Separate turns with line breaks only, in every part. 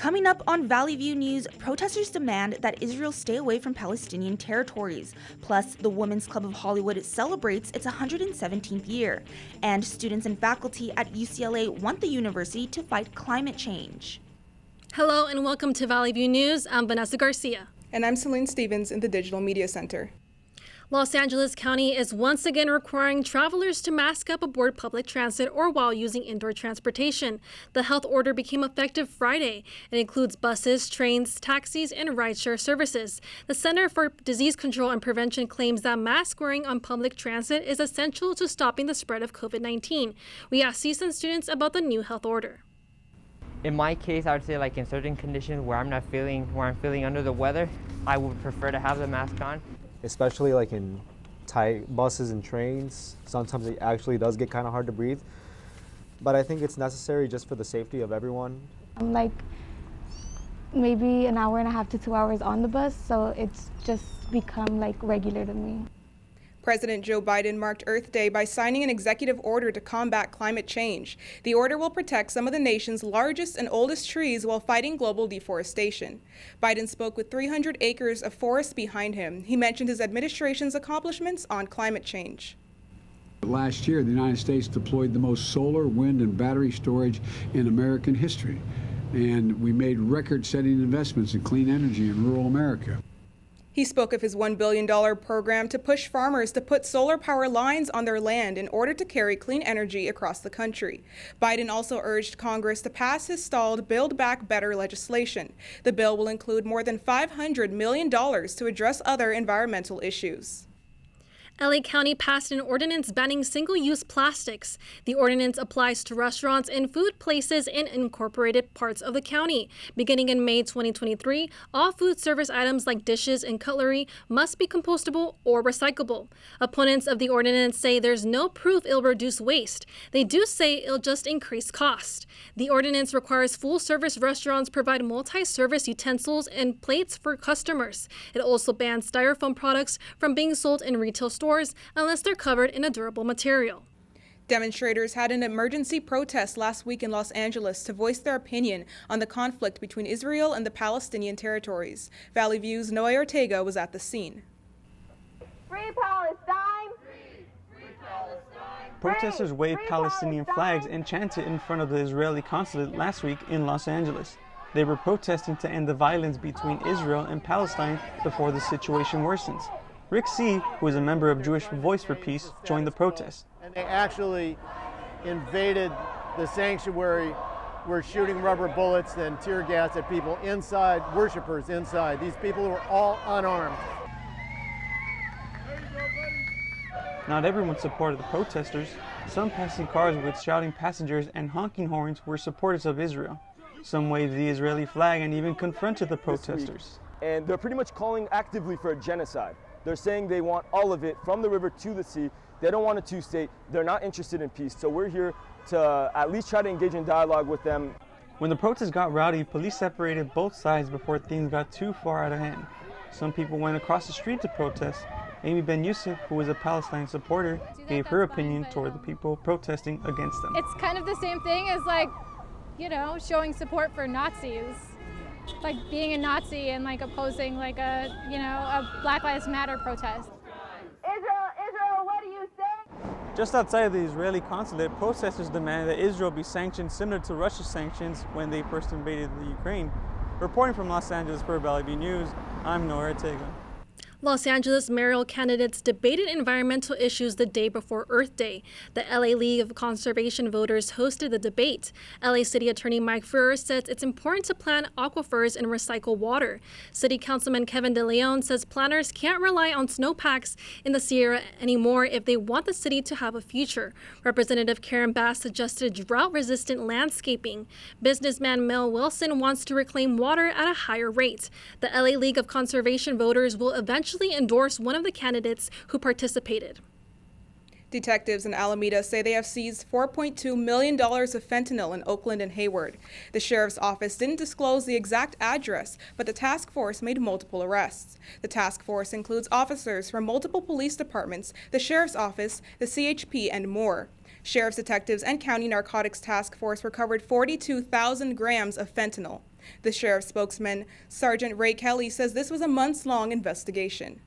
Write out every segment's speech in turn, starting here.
Coming up on Valley View News, protesters demand that Israel stay away from Palestinian territories. Plus, the Women's Club of Hollywood celebrates its 117th year. And students and faculty at UCLA want the university to fight climate change.
Hello and welcome to Valley View News. I'm Vanessa Garcia.
And I'm Celine Stevens in the Digital Media Center.
Los Angeles County is once again requiring travelers to mask up aboard public transit or while using indoor transportation. The health order became effective Friday. It includes buses, trains, taxis, and rideshare services. The Center for Disease Control and Prevention claims that mask wearing on public transit is essential to stopping the spread of COVID-19. We asked CSUN students about the new health order.
In my case, I would say like in certain conditions where I'm feeling under the weather, I would prefer to have the mask on.
Especially like in tight buses and trains, sometimes it actually does get kind of hard to breathe. But I think it's necessary just for the safety of everyone.
I'm like maybe an hour and a half to 2 hours on the bus, so it's just become like regular to me.
President Joe Biden marked Earth Day by signing an executive order to combat climate change. The order will protect some of the nation's largest and oldest trees while fighting global deforestation. Biden spoke with 300 acres of forest behind him. He mentioned his administration's accomplishments on climate change.
Last year, the United States deployed the most solar, wind, and battery storage in American history. And we made record-setting investments in clean energy in rural America.
He spoke of his $1 billion program to push farmers to put solar power lines on their land in order to carry clean energy across the country. Biden also urged Congress to pass his stalled Build Back Better legislation. The bill will include more than $500 million to address other environmental issues.
LA County passed an ordinance banning single-use plastics. The ordinance applies to restaurants and food places in incorporated parts of the county. Beginning in May 2023, all food service items like dishes and cutlery must be compostable or recyclable. Opponents of the ordinance say there's no proof it'll reduce waste. They do say it'll just increase cost. The ordinance requires full-service restaurants provide multi-service utensils and plates for customers. It also bans styrofoam products from being sold in retail stores unless they're covered in a durable material.
Demonstrators had an emergency protest last week in Los Angeles to voice their opinion on the conflict between Israel and the Palestinian territories. Valley View's Noe Ortega was at the scene.
Free Palestine! Free Palestine!
Protesters waved Palestinian flags and chanted in front of the Israeli consulate last week in Los Angeles. They were protesting to end the violence between Israel and Palestine before the situation worsens. Rick C., who is a member of Jewish Voice for Peace, joined the protest.
And they actually invaded the sanctuary, were shooting rubber bullets and tear gas at people inside, worshipers inside. These people were all unarmed.
Not everyone supported the protesters. Some passing cars with shouting passengers and honking horns were supporters of Israel. Some waved the Israeli flag and even confronted the protesters.
And they're pretty much calling actively for a genocide. They're saying they want all of it from the river to the sea. They don't want a two-state. They're not interested in peace. So we're here to at least try to engage in dialogue with them.
When the protest got rowdy, police separated both sides before things got too far out of hand. Some people went across the street to protest. Amy Ben Youssef, who is a Palestine supporter, gave her opinion toward the people protesting against them.
It's kind of the same thing as showing support for Nazis. Like being a Nazi and opposing a Black Lives Matter protest.
Israel, what do you say?
Just outside of the Israeli consulate, protesters demand that Israel be sanctioned similar to Russia's sanctions when they first invaded the Ukraine. Reporting from Los Angeles for Valley View News, I'm Noah Ortega.
Los Angeles mayoral candidates debated environmental issues the day before Earth Day. The LA League of Conservation Voters hosted the debate. LA City Attorney Mike Furr says it's important to plant aquifers and recycle water. City Councilman Kevin De Leon says planners can't rely on snowpacks in the Sierra anymore if they want the city to have a future. Representative Karen Bass suggested drought-resistant landscaping. Businessman Mel Wilson wants to reclaim water at a higher rate. The LA League of Conservation Voters will eventually endorse one of the candidates who participated.
Detectives in Alameda say they have seized $4.2 million of fentanyl in Oakland and Hayward. The sheriff's office didn't disclose the exact address, but the task force made multiple arrests. The task force includes officers from multiple police departments, the sheriff's office, the CHP, and more. Sheriff's detectives and County Narcotics Task Force recovered 42,000 grams of fentanyl. The sheriff's spokesman, Sergeant Ray Kelly, says this was a months-long investigation.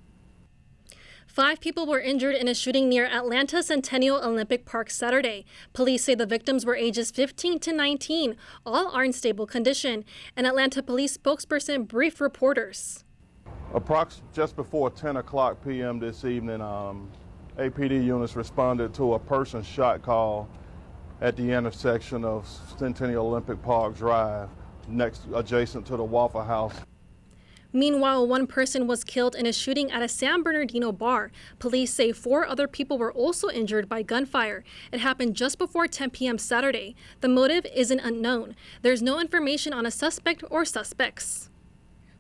5 people were injured in a shooting near Atlanta Centennial Olympic Park Saturday. Police say the victims were ages 15 to 19. All are in stable condition. An Atlanta police spokesperson briefed reporters.
Just before 10 o'clock p.m. this evening, APD units responded to a person shot call at the intersection of Centennial Olympic Park Drive, adjacent to the Waffle House.
Meanwhile, 1 person was killed in a shooting at a San Bernardino bar. Police say 4 other people were also injured by gunfire. It happened just before 10 p.m. Saturday. The motive isn't unknown. There's no information on a suspect or suspects.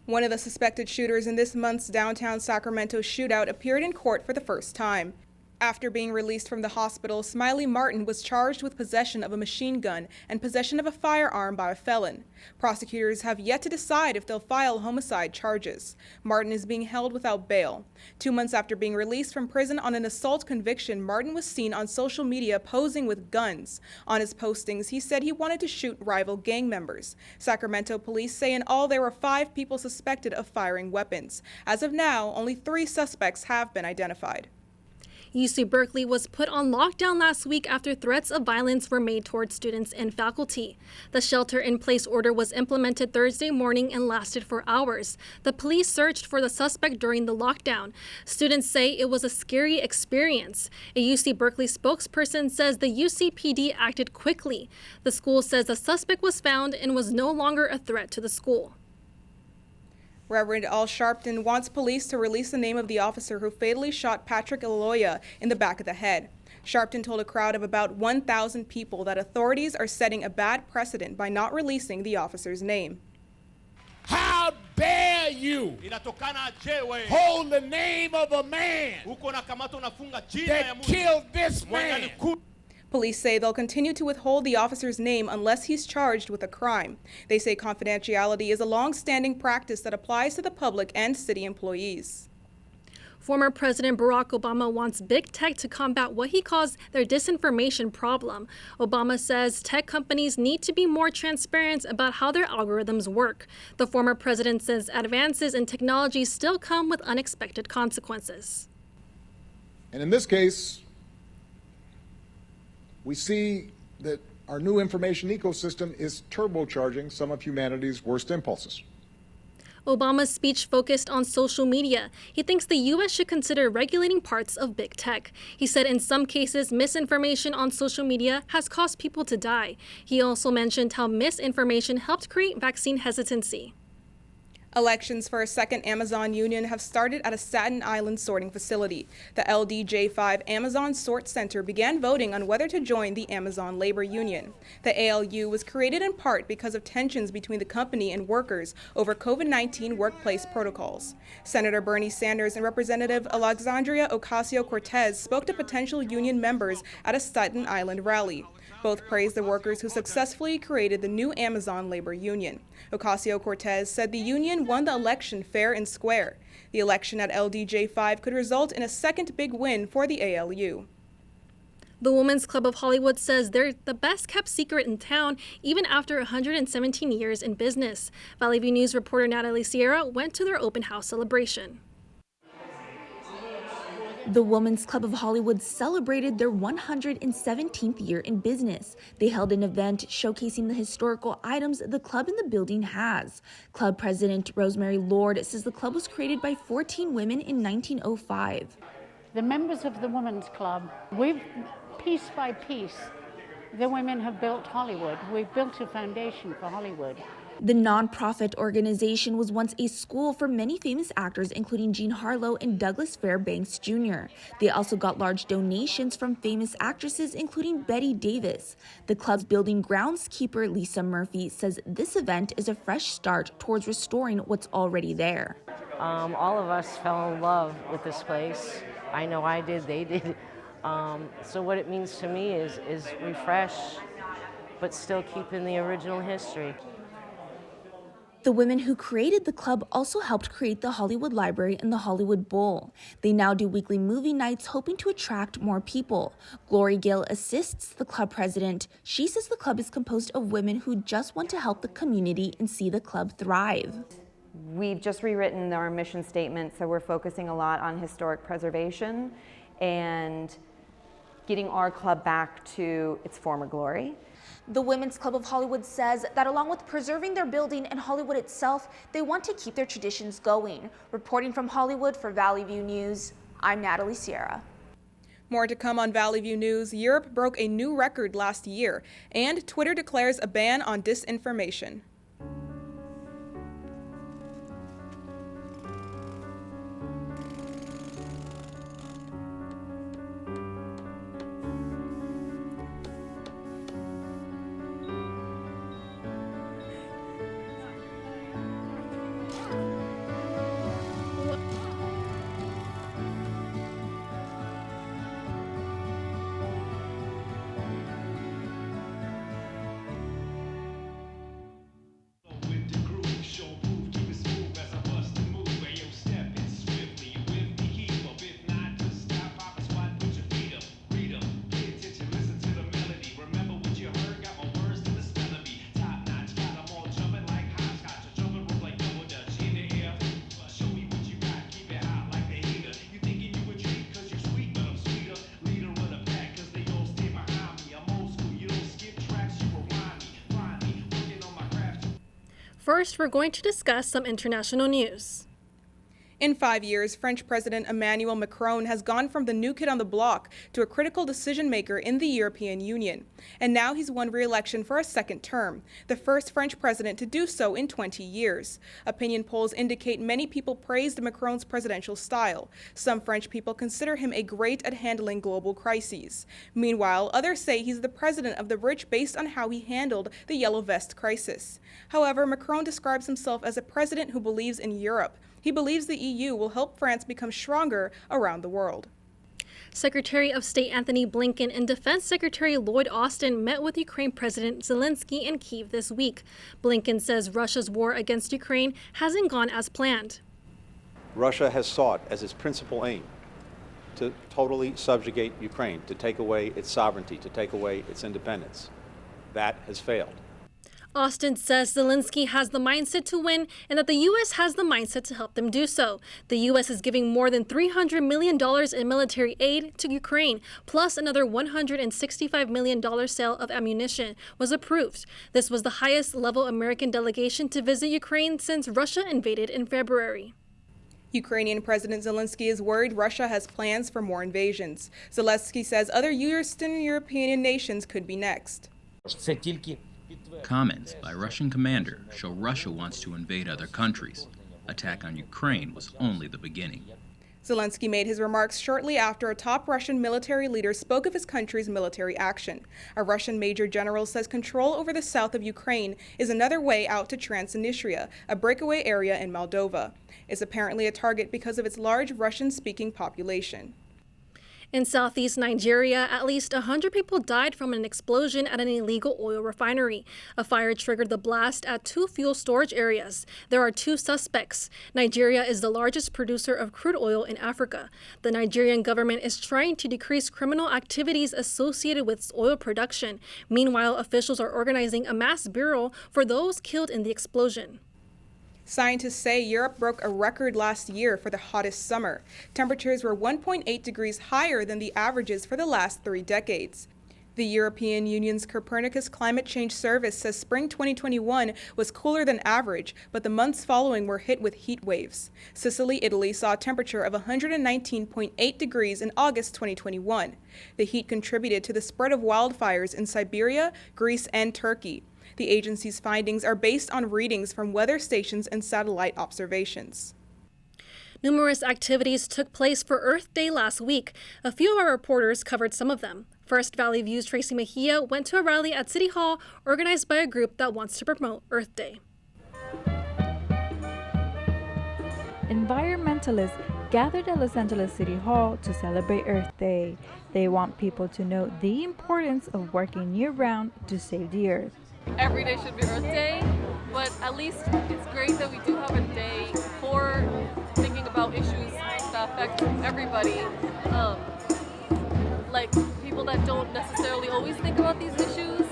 One of the suspected shooters in this month's downtown Sacramento shootout appeared in court for the first time. After being released from the hospital, Smiley Martin was charged with possession of a machine gun and possession of a firearm by a felon. Prosecutors have yet to decide if they'll file homicide charges. Martin is being held without bail. 2 months after being released from prison on an assault conviction, Martin was seen on social media posing with guns. On his postings, he said he wanted to shoot rival gang members. Sacramento police say in all there were 5 people suspected of firing weapons. As of now, only 3 suspects have been identified.
UC Berkeley was put on lockdown last week after threats of violence were made towards students and faculty. The shelter-in-place order was implemented Thursday morning and lasted for hours. The police searched for the suspect during the lockdown. Students say it was a scary experience. A UC Berkeley spokesperson says the UCPD acted quickly. The school says the suspect was found and was no longer a threat to the school.
Reverend Al Sharpton wants police to release the name of the officer who fatally shot Patrick Eloya in the back of the head. Sharpton told a crowd of about 1,000 people that authorities are setting a bad precedent by not releasing the officer's name.
How dare you hold the name of a man that killed this man?
Police say they'll continue to withhold the officer's name unless he's charged with a crime. They say confidentiality is a long-standing practice that applies to the public and city employees.
Former President Barack Obama wants big tech to combat what he calls their disinformation problem. Obama says tech companies need to be more transparent about how their algorithms work. The former president says advances in technology still come with unexpected consequences.
And in this case, we see that our new information ecosystem is turbocharging some of humanity's worst impulses.
Obama's speech focused on social media. He thinks the U.S. should consider regulating parts of big tech. He said in some cases, misinformation on social media has caused people to die. He also mentioned how misinformation helped create vaccine hesitancy.
Elections for a second Amazon union have started at a Staten Island sorting facility. The LDJ5 Amazon Sort Center began voting on whether to join the Amazon Labor Union. The ALU was created in part because of tensions between the company and workers over COVID-19 workplace protocols. Senator Bernie Sanders and Representative Alexandria Ocasio-Cortez spoke to potential union members at a Staten Island rally. Both praised the workers who successfully created the new Amazon Labor Union. Ocasio-Cortez said the union won the election fair and square. The election at LDJ5 could result in a second big win for the ALU.
The Women's Club of Hollywood says they're the best kept secret in town, even after 117 years in business. Valley View News reporter Natalie Sierra went to their open house celebration.
The Women's Club of Hollywood celebrated their 117th year in business. They held an event showcasing the historical items the club in the building has. Club President Rosemary Lord says the club was created by 14 women in 1905.
The members of the Women's Club, piece by piece, the women have built Hollywood. We've built a foundation for Hollywood.
The nonprofit organization was once a school for many famous actors, including Jean Harlow and Douglas Fairbanks Jr. They also got large donations from famous actresses, including Betty Davis. The club's building groundskeeper, Lisa Murphy, says this event is a fresh start towards restoring what's already there.
All of us fell in love with this place. I know I did, they did. So what it means to me is refresh, but still keeping the original history.
The women who created the club also helped create the Hollywood Library and the Hollywood Bowl. They now do weekly movie nights, hoping to attract more people. Glory GALE assists the club president. She says the club is composed of women who just want to help the community and see the club thrive.
We've just rewritten our mission statement, so we're focusing a lot on historic preservation and getting our club back to its former glory.
The Women's Club of Hollywood says that along with preserving their building and Hollywood itself, they want to keep their traditions going. Reporting from Hollywood for Valley View News, I'm Natalie Sierra.
More to come on Valley View News. Europe broke a new record last year, and Twitter declares a ban on disinformation.
First, we're going to discuss some international news.
In 5 years, French President Emmanuel Macron has gone from the new kid on the block to a critical decision maker in the European Union. And now he's won re-election for a second term, the first French president to do so in 20 years. Opinion polls indicate many people praised Macron's presidential style. Some French people consider him a great at handling global crises. Meanwhile, others say he's the president of the rich based on how he handled the Yellow Vest crisis. However, Macron describes himself as a president who believes in Europe. He believes the EU will help France become stronger around the world.
Secretary of State Anthony Blinken and Defense Secretary Lloyd Austin met with Ukraine President Zelensky in Kyiv this week. Blinken says Russia's war against Ukraine hasn't gone as planned.
Russia has sought as its principal aim to totally subjugate Ukraine, to take away its sovereignty, to take away its independence. That has failed.
Austin says Zelensky has the mindset to win and that the U.S. has the mindset to help them do so. The U.S. is giving more than $300 million in military aid to Ukraine, plus another $165 million sale of ammunition was approved. This was the highest level American delegation to visit Ukraine since Russia invaded in February.
Ukrainian President Zelensky is worried Russia has plans for more invasions. Zelensky says other Eastern European nations could be next.
Comments by Russian commander show Russia wants to invade other countries. Attack on Ukraine was only the beginning.
Zelensky made his remarks shortly after a top Russian military leader spoke of his country's military action. A Russian major general says control over the south of Ukraine is another way out to Transnistria, a breakaway area in Moldova. It's apparently a target because of its large Russian-speaking population.
In southeast Nigeria, at least 100 people died from an explosion at an illegal oil refinery. A fire triggered the blast at 2 fuel storage areas. There are 2 suspects. Nigeria is the largest producer of crude oil in Africa. The Nigerian government is trying to decrease criminal activities associated with oil production. Meanwhile, officials are organizing a mass burial for those killed in the explosion.
Scientists say Europe broke a record last year for the hottest summer. Temperatures were 1.8 degrees higher than the averages for the last 3 decades. The European Union's Copernicus Climate Change Service says spring 2021 was cooler than average, but the months following were hit with heat waves. Sicily, Italy saw a temperature of 119.8 degrees in August 2021. The heat contributed to the spread of wildfires in Siberia, Greece, and Turkey. The agency's findings are based on readings from weather stations and satellite observations.
Numerous activities took place for Earth Day last week. A few of our reporters covered some of them. First, Valley View's Tracy Mejia went to a rally at City Hall organized by a group that wants to promote Earth Day.
Environmentalists gathered at Los Angeles City Hall to celebrate Earth Day. They want people to know the importance of working year-round to save the Earth.
Every day should be Earth Day. but at least it's great that we do have a day for thinking about issues that affect everybody. Like people that don't necessarily always think about these issues.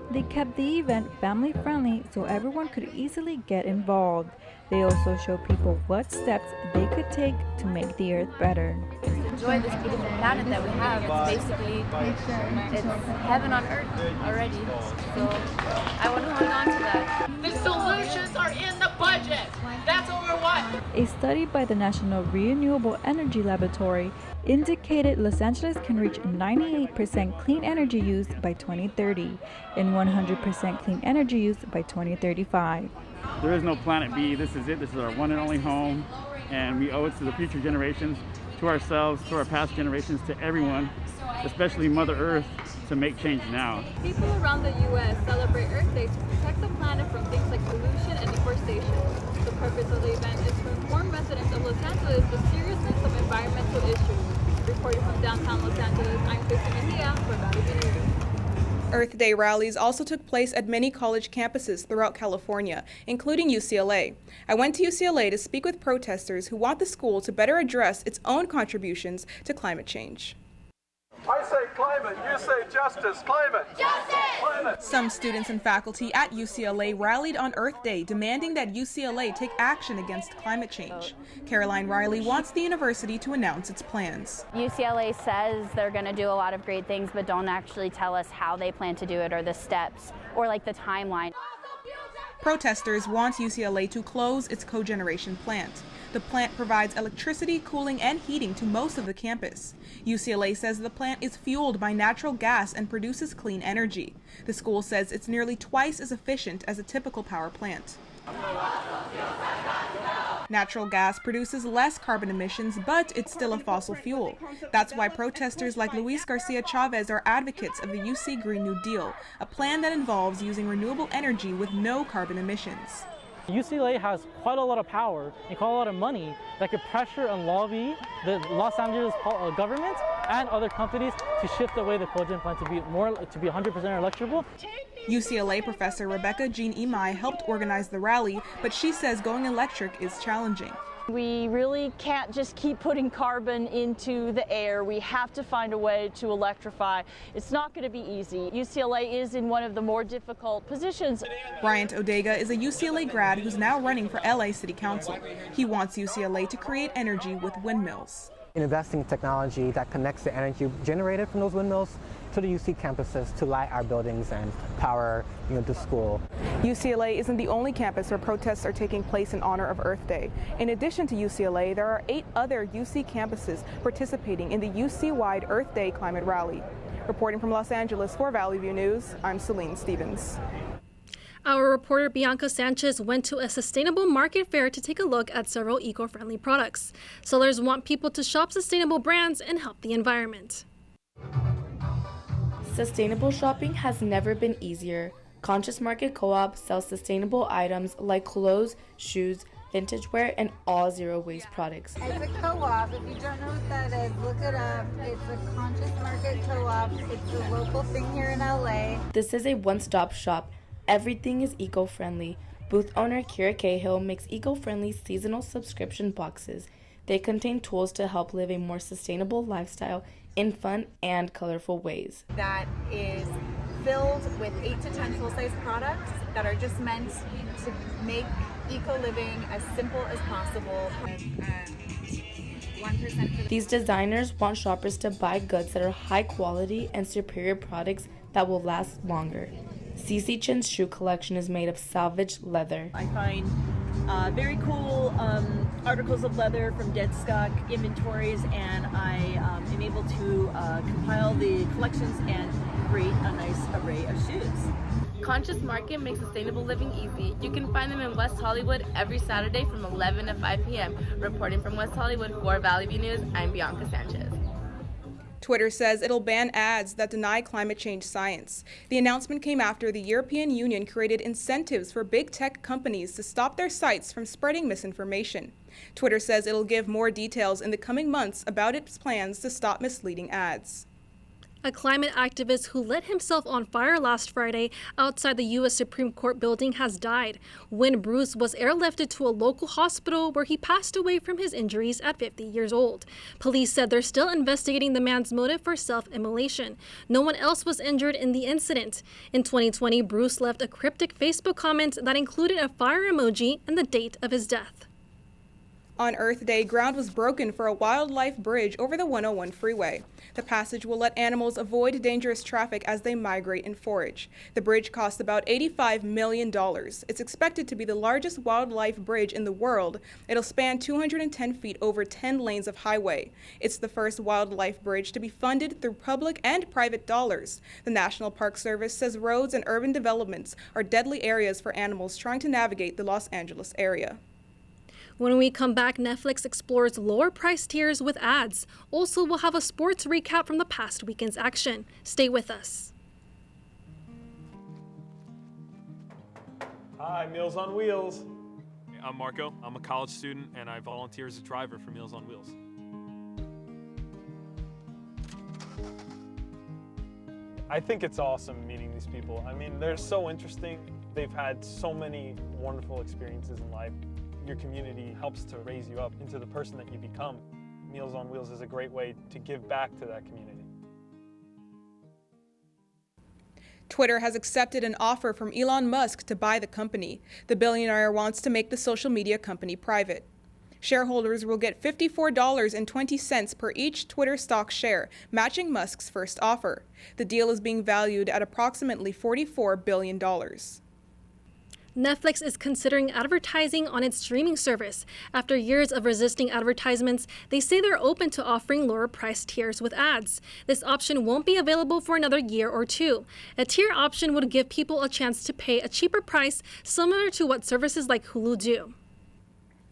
They kept the event family-friendly so everyone could easily get involved. They also show people what steps they could take to make the earth better.
Enjoy this beautiful planet that we have. It's basically, it's heaven on earth already. So I want to hold on to that.
The solutions are in the budget. That's what we want.
A study by the National Renewable Energy Laboratory indicated Los Angeles can reach 98% clean energy use by 2030 and 100% clean energy use by 2035.
There is no planet B. This is it. This is our one and only home, and we owe it to the future generations, to ourselves, to our past generations, to everyone, especially Mother Earth, to make change now.
People around the U.S. celebrate Earth Day to protect the planet from things like pollution and deforestation. The purpose of the event is to inform residents of Los Angeles the seriousness of environmental issues. Reporting from downtown Los Angeles, I'm Christy Mejia for Valley View News.
Earth Day rallies also took place at many college campuses throughout California, including UCLA. I went to UCLA to speak with protesters who want the school to better address its own contributions to climate change.
I say climate, you say justice. Climate! Justice! Climate!
Some students and faculty at UCLA rallied on Earth Day, demanding that UCLA take action against climate change. Caroline Riley wants the university to announce its plans.
UCLA says they're going to do a lot of great things, but don't actually tell us how they plan to do it or the steps or like the timeline.
Protesters want UCLA to close its cogeneration plant. The plant provides electricity, cooling, and heating to most of the campus. UCLA says the plant is fueled by natural gas and produces clean energy. The school says it's nearly twice as efficient as a typical power plant. Natural gas produces less carbon emissions, but it's still a fossil fuel. That's why protesters like Luis Garcia Chavez are advocates of the UC Green New Deal, a plan that involves using renewable energy with no carbon emissions.
UCLA has quite a lot of power and quite a lot of money that could pressure and lobby the Los Angeles government and other companies to shift away the cogen plant to be 100% electrical.
UCLA professor Rebecca Jean Imai helped organize the rally, but she says going electric is challenging.
We really can't just keep putting carbon into the air. We have to find a way to electrify. It's not going to be easy. UCLA is in one of the more difficult positions.
Bryant Odega is a UCLA grad who's now running for LA City Council. He wants UCLA to create energy with windmills.
Investing in technology that connects the energy generated from those windmills to the UC campuses to light our buildings and power the school.
UCLA isn't the only campus where protests are taking place in honor of Earth Day. In addition to UCLA, there are 8 other UC campuses participating in the UC-wide Earth Day climate rally. Reporting from Los Angeles for Valley View News, I'm Celine Stevens.
Our reporter Bianca Sanchez went to a sustainable market fair to take a look at several eco-friendly products. Sellers want people to shop sustainable brands and help the environment.
Sustainable shopping has never been easier. Conscious Market Co-op sells sustainable items like clothes, shoes, vintage wear, and all zero-waste products.
It's a co-op. If you don't know what that is, look it up. It's a Conscious Market Co-op. It's a local thing here in LA.
This is a one-stop shop. Everything is eco-friendly. Booth owner Kira Cahill makes eco-friendly seasonal subscription boxes. They contain tools to help live a more sustainable lifestyle in fun and colorful ways.
That is filled with 8 to 10 full-size products that are just meant to make eco-living as simple as possible. 1%
These designers want shoppers to buy goods that are high quality and superior products that will last longer. CeCe Chin's shoe collection is made of salvaged leather.
I find very cool articles of leather from dead stock inventories, and I am able to compile the collections and create a nice array of shoes.
Conscious Market makes sustainable living easy. You can find them in West Hollywood every Saturday from 11 to 5 p.m. Reporting from West Hollywood for Valley View News, I'm Bianca Sanchez.
Twitter says it'll ban ads that deny climate change science. The announcement came after the European Union created incentives for big tech companies to stop their sites from spreading misinformation. Twitter says it'll give more details in the coming months about its plans to stop misleading ads.
A climate activist who lit himself on fire last Friday outside the U.S. Supreme Court building has died. Wynn Bruce was airlifted to a local hospital where he passed away from his injuries at 50 years old. Police said they're still investigating the man's motive for self-immolation. No one else was injured in the incident. In 2020, Bruce left a cryptic Facebook comment that included a fire emoji and the date of his death.
On Earth Day, ground was broken for a wildlife bridge over the 101 freeway. The passage will let animals avoid dangerous traffic as they migrate and forage. The bridge cost about $85 million. It's expected to be the largest wildlife bridge in the world. It'll span 210 feet over 10 lanes of highway. It's the first wildlife bridge to be funded through public and private dollars. The National Park Service says roads and urban developments are deadly areas for animals trying to navigate the Los Angeles area.
When we come back, Netflix explores lower price tiers with ads. Also, we'll have a sports recap from the past weekend's action. Stay with us.
Hi, Meals on Wheels. I'm Marco. I'm a college student and I volunteer as a driver for Meals on Wheels. I think it's awesome meeting these people. I mean, they're so interesting. They've had so many wonderful experiences in life. Your community helps to raise you up into the person that you become. Meals on Wheels is a great way to give back to that community.
Twitter has accepted an offer from Elon Musk to buy the company. The billionaire wants to make the social media company private. Shareholders will get $54.20 per each Twitter stock share, matching Musk's first offer. The deal is being valued at approximately $44 billion.
Netflix is considering advertising on its streaming service. After years of resisting advertisements, they say they're open to offering lower price tiers with ads. This option won't be available for another year or two. A tier option would give people a chance to pay a cheaper price, similar to what services like Hulu do.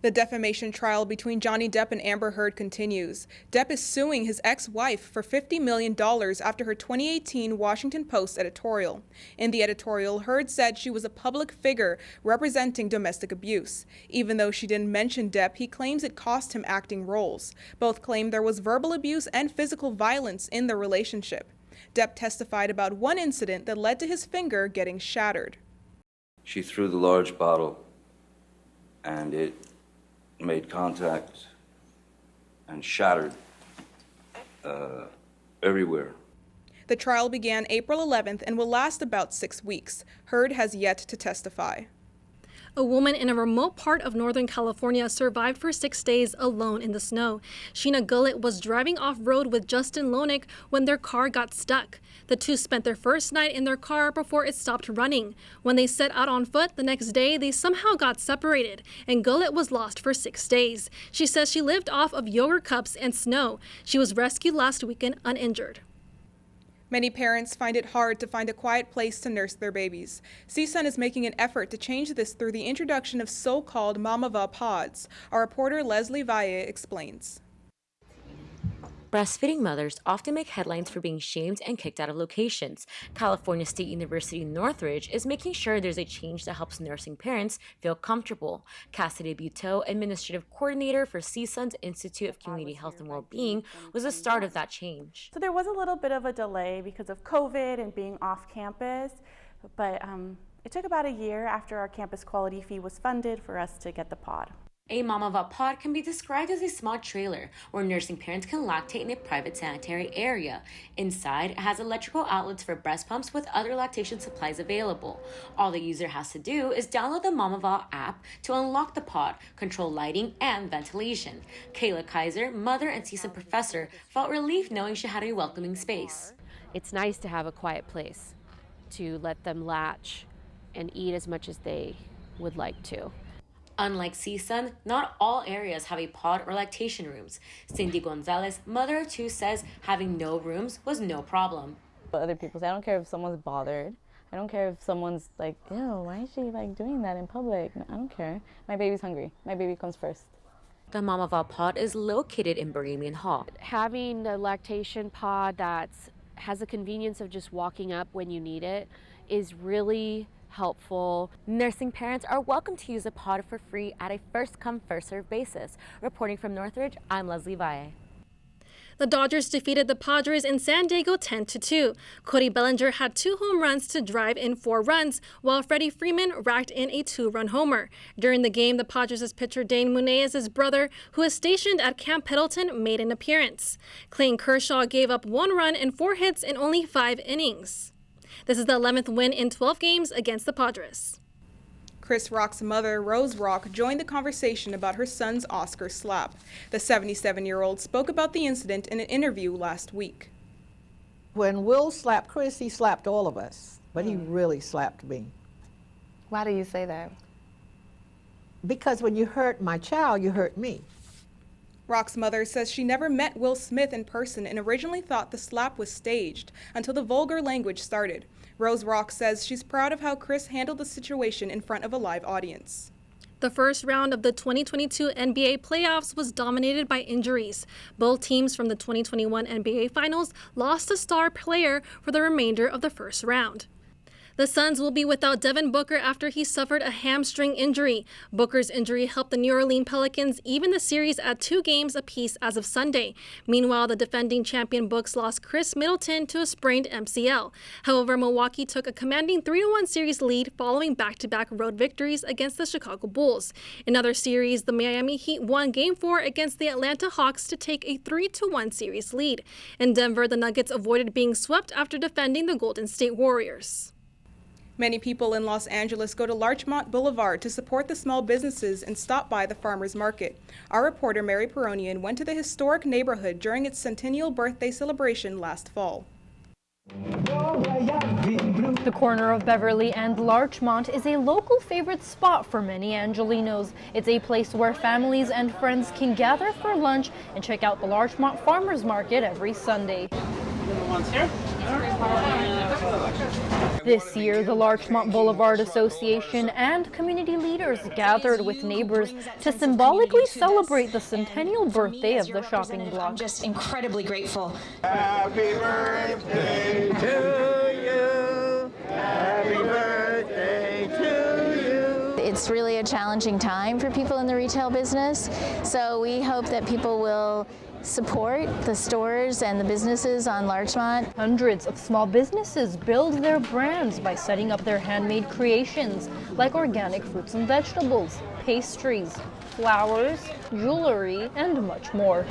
The defamation trial between Johnny Depp and Amber Heard continues. Depp is suing his ex-wife for $50 million after her 2018 Washington Post editorial. In the editorial, Heard said she was a public figure representing domestic abuse. Even though she didn't mention Depp, he claims it cost him acting roles. Both claim there was verbal abuse and physical violence in the relationship. Depp testified about one incident that led to his finger getting shattered.
She threw the large bottle and it made contact and shattered everywhere.
The trial began April 11th and will last about 6 weeks. Heard has yet to testify.
A woman in a remote part of Northern California survived for 6 days alone in the snow. Sheena Gullett was driving off-road with Justin Lonick when their car got stuck. The two spent their first night in their car before it stopped running. When they set out on foot the next day, they somehow got separated, and Gullett was lost for 6 days. She says she lived off of yogurt cups and snow. She was rescued last weekend uninjured.
Many parents find it hard to find a quiet place to nurse their babies. CSUN is making an effort to change this through the introduction of so-called Mamava pods. Our reporter Leslie Valle explains.
Breastfeeding mothers often make headlines for being shamed and kicked out of locations. California State University Northridge is making sure there's a change that helps nursing parents feel comfortable. CASSIDY BUTOW, administrative coordinator for CSUN's Institute of Community Health and Wellbeing, was the start of that change.
So there was a little bit of a delay because of COVID and being off campus, but it took about a year after our campus quality fee was funded for us to get the pod.
A Mamava pod can be described as a small trailer where nursing parents can lactate in a private sanitary area. Inside, it has electrical outlets for breast pumps with other lactation supplies available. All the user has to do is download the Mamava app to unlock the pod, control lighting and ventilation. KAYSER, mother and CSUN professor, felt relief knowing she had a welcoming space.
It's nice to have a quiet place to let them latch and eat as much as they would like to.
Unlike CSUN, not all areas have a pod or lactation rooms. Cindy Gonzalez, mother of two, says having no rooms was no problem.
But other people say, I don't care if someone's bothered. I don't care if someone's like, ew, why is she like doing that in public? No, I don't care. My baby's hungry. My baby comes first.
The Mamava pod is located in Bohemian Hall.
Having a lactation pod that has the convenience of just walking up when you need it is really helpful.
Nursing parents are welcome to use the pod for free at a first-come, first-served basis. Reporting from Northridge, I'm Leslie Valle.
The Dodgers defeated the Padres in San Diego 10-2. Cody Bellinger had 2 home runs to drive in 4 runs, while Freddie Freeman racked in a 2-run homer. During the game, the Padres' pitcher Dane Munez's brother, who is stationed at Camp Pendleton, made an appearance. Clayton Kershaw gave up 1 run and 4 hits in only 5 innings. This is the 11th win in 12 games against the Padres.
Chris Rock's mother, Rose Rock, joined the conversation about her son's Oscar slap. The 77-year-old spoke about the incident in an interview last week.
When Will slapped Chris, he slapped all of us, but he really slapped me.
Why do you say that?
Because when you hurt my child, you hurt me.
Rock's mother says she never met Will Smith in person and originally thought the slap was staged until the vulgar language started. Rose Rock says she's proud of how Chris handled the situation in front of a live audience.
The first round of the 2022 NBA playoffs was dominated by injuries. Both teams from the 2021 NBA Finals lost a star player for the remainder of the first round. The Suns will be without Devin Booker after he suffered a hamstring injury. Booker's injury helped the New Orleans Pelicans even the series at 2 games apiece as of Sunday. Meanwhile, the defending champion Bucks lost Chris Middleton to a sprained MCL. However, Milwaukee took a commanding 3-1 series lead following back-to-back road victories against the Chicago Bulls. In other series, the Miami Heat won Game 4 against the Atlanta Hawks to take a 3-1 series lead. In Denver, the Nuggets avoided being swept after defending the Golden State Warriors.
Many people in Los Angeles go to Larchmont Boulevard to support the small businesses and stop by the farmers market. Our reporter Mary Peronian went to the historic neighborhood during its centennial birthday celebration last fall.
The corner of Beverly and Larchmont is a local favorite spot for many Angelinos. It's a place where families and friends can gather for lunch and check out the Larchmont Farmers Market every Sunday. This year, the Larchmont Boulevard Association and community leaders gathered with neighbors to symbolically celebrate the centennial birthday of the shopping block.
I'm just incredibly grateful.
Happy birthday to you. Happy birthday to you.
It's really a challenging time for people in the retail business, so we hope that people will support the stores and the businesses on Larchmont. Hundreds of small businesses build their brands by setting up their handmade creations like organic fruits and vegetables, pastries, flowers, jewelry, and much more.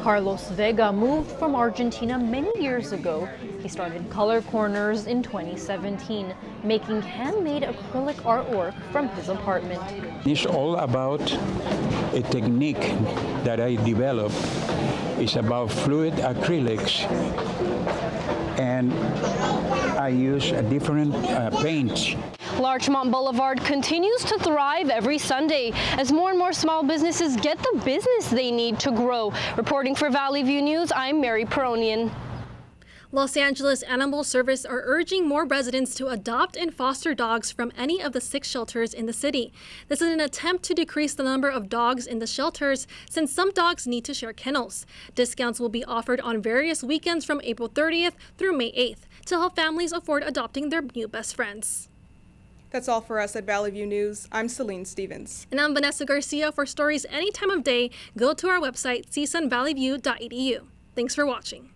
Carlos Vega moved from Argentina many years ago. He started Color Corners in 2017, making handmade acrylic artwork from his apartment.
It's all about a technique that I developed. It's about fluid acrylics, and I use different paints.
Larchmont Boulevard continues to thrive every Sunday as more and more small businesses get the business they need to grow. Reporting for Valley View News, I'm Mary Peronian.
Los Angeles Animal Service are urging more residents to adopt and foster dogs from any of the 6 shelters in the city. This is an attempt to decrease the number of dogs in the shelters since some dogs need to share kennels. Discounts will be offered on various weekends from April 30th through May 8th to help families afford adopting their new best friends.
That's all for us at Valley View News. I'm Celine Stevens.
And I'm Vanessa Garcia. For stories any time of day, go to our website, csunvalleyview.edu. Thanks for watching.